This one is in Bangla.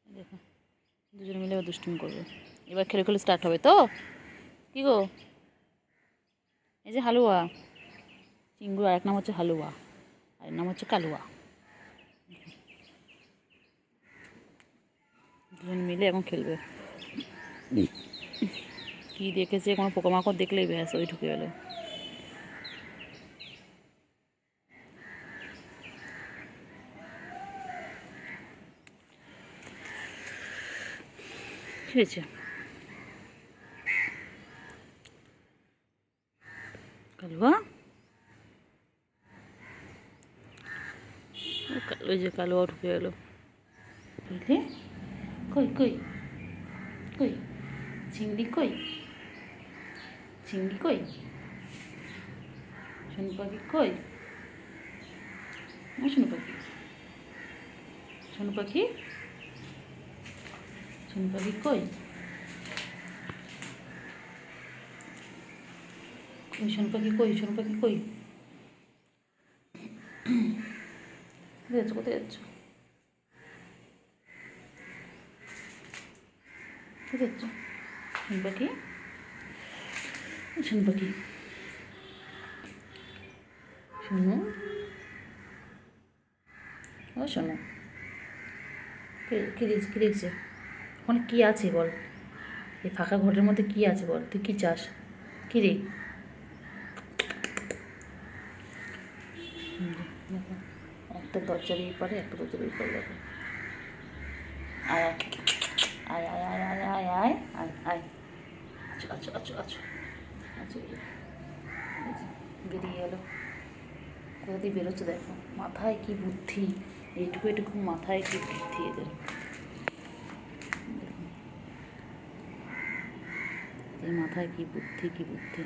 দেখো দুজনে মিলে এবার দুষ্টুমি করবে। এবার খেলে খেলে স্টার্ট হবে তো। কি গো, এই যে হালুয়া চিঙ্গুর আরেক নাম হচ্ছে হালুয়া, আরেক নাম হচ্ছে কালুয়া। দুজন মিলে এখন খেলবে। কি দেখেছে, কোনো পোকামাকড় দেখলেই ব্যাস ওই ঢুকে গেল। কি হয়েছে? কালুয়া, ওই যে কালুয়া ঢুকে গেল। বুঝলে, কই কই কই চিংড়ি, কই চিংড়ি, কই সোনু পাখি, কই সোনু পাখি, সোনু পাখি, সোনু পাখি কই, সোনু পাখি কই, সোনু পাখি কই, কোথায় যাচ্ছ, কোথায় যাচ্ছ, কোথায় যাচ্ছ? সোনু পাখি, সোনু পাখি, শোনো, ও শোনো, কী দেখছি, কী দেখছে ওখানে? কী আছে বল? এই ফাঁকা ঘরের মধ্যে কী আছে বল? তুই কী চাস? কী রে? দেখো, একটা দরজার এই পারে, একটা দরজার ওই পারে। দেখো, আয় আয় আয় আয় আয় আয় আয় আয় আয়, আচ্ছা আচ্ছা আচ্ছা আচ্ছা আচ্ছা, বেরিয়ে গেলো। কোথা দিয়ে বেরোচ্ছে দেখো, মাথায় কি বুদ্ধি, এইটুকু এইটুকু মাথায় কি বুদ্ধি এদের। এই মাথায় কি বুদ্ধি, কি বুদ্ধি।